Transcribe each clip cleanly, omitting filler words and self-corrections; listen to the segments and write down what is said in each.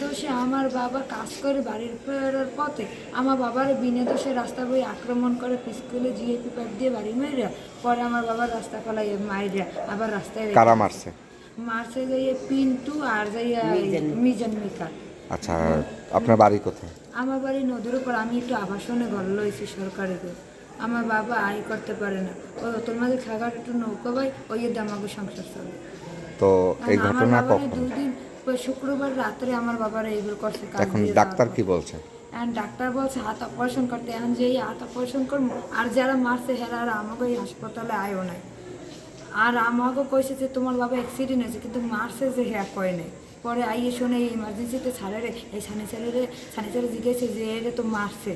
দোষে আমার বাবা কাজ করে বাড়ির ফেরার পথে আমার বাবার বিনা দোষে রাস্তা বই আক্রমণ করে স্কুলে জিএপি প্যাক দিয়ে বাড়ি মেয়েরা, পরে আমার বাবার রাস্তা ফলাই মাইরা আবার রাস্তায় কারা মারছে? মারছে যাইয়ে পিন্টু আর যাইয়া মিজান মিকা। আচ্ছা, আপনার বাড়ি কোথায়? আমার বাড়ি নদীর উপর, আমি একটু আবাসনে ঘর লইছি সরকারি। আমার বাবা আয় করতে পারে না, ও তোর মাঝে খাগার একটু নৌকা ভাই ওই দামাগো সংসার চলে। তো এই আমার ঘটনা বাবার কখন? দুদিন শুক্রবার রাত্রে আমার বাবার এইগুলো করছে। এখন ডাক্তার কি বলছে? ডাক্তার বলছে হাত অপারেশন করতে, এখন যে হাত অপারেশন করবো আর যারা মারছে হেরা আর আমাকে এই হাসপাতালে আয়ও নাই। আর আমাকে কইছে যে তোমার বাবা অ্যাক্সিডেন্ট হয়েছে, কিন্তু মারছে যে হ্যাঁ কয় নাই। পরে আইয়ে শোনে ইমার্জেন্সিতে ছাড়ে এই সানিচারে জিজ্ঞেসে যে এরে তো মারছে,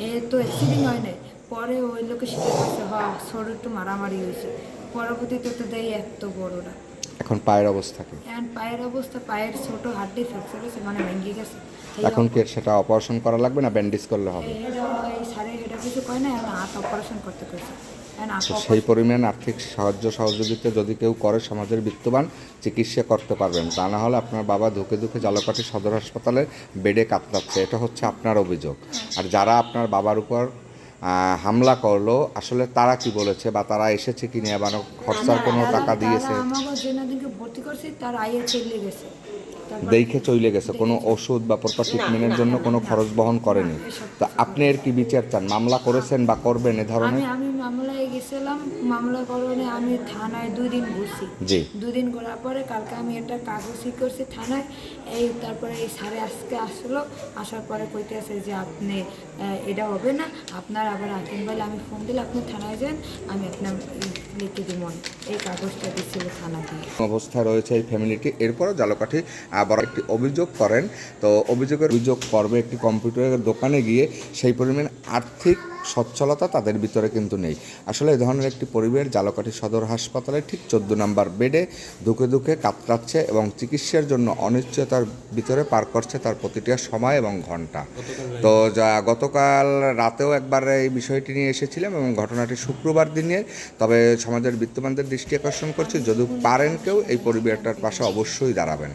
এ তো অ্যাক্সিডেন্ট হয় নাই। পরে ওই লোকে স্বীকার করছে ছোট একটু মারামারি হয়েছে। পরবর্তীতে তো দেয় এত বড়রা। এখন পায়ের অবস্থা কি? এখন পায়ের অবস্থা, পায়ের ছোট হাড্ডি ফ্র্যাকচার হয়েছে, মানে ভেঙে গেছে। এখন কি সেটা অপারেশন করা লাগবে না ব্যান্ডেজ করলে হবে? এই সারে এটা কিছু কয় না, এখন হাত অপারেশন করতে কইছে। সেই পরিমাণ আর্থিক সাহায্য সহযোগিতা যদি কেউ করে সমাজের বিত্তবান চিকিৎসা করতে পারবেন, তা না হলে আপনার বাবা ধুকে ধুকে ঝালকাঠি সদর হাসপাতালে বেডে কাতরাচ্ছে, এটা হচ্ছে আপনার অভিযোগ। আর যারা আপনার বাবার উপর হামলা করলো আসলে তারা কি বলেছে, বা তারা এসেছে কি নিয়ে, বা খরচার কোনো টাকা দিয়েছে? আমাকে যেদিনকে ভর্তি করছি তার আইয়ে চলে গেছে, দেখে চলে গেছে, কোনো ওষুধ বা প্রপার ট্রিটমেন্টের জন্য কোনো খরচ বহন করেনি। তা আপনি এর কি বিচার চান? মামলা করেছেন বা করবেন এ ধরনের? আমি মামলায় গেছিলাম, মামলা করণে আমি থানায় 2 দিন ঘুরছি। জি। 2 দিন ঘোরার পরে কালকে আমি একটা কাগজ ই করছি থানায়। তারপরে এই স্যারে আজকে আসলো, আসার পরে কইতেছে যে আপনি এটা হবে না, আপনার আবার হাকিম বলে আমি ফোন দিলে আপনি থানায় যান, আমি আপনার লিখে দিব। এই কাগজটা দিচ্ছিল থানা দিয়ে। অবস্থায় রয়েছে এই ফ্যামিলিটি। এরপরও ঝালকাঠি আবার একটি অভিযোগ করেন। তো অভিযোগ করবে একটি কম্পিউটারের দোকানে গিয়ে সেই পরিমাণ আর্থিক সচ্ছলতা তাদের ভিতরে কিন্তু নেই। আসলে এই ধরনের একটি পরিবেশ ঝালকাঠি সদর হাসপাতালে ঠিক 14 নম্বর বেডে ধুকে ধুকে কাতরাচ্ছে এবং চিকিৎসার জন্য অনিশ্চয়তার ভিতরে পার করছে তার প্রতিটা সময় এবং ঘন্টা। তো গতকাল রাতেও একবার এই বিষয়টি নিয়ে এসেছিলাম এবং ঘটনাটি শুক্রবার দিনের। তবে সমাজের বিত্তবানদের দৃষ্টি আকর্ষণ করছি, যদি পারেন কেউ এই পরিবারটার পাশে অবশ্যই দাঁড়াবেন।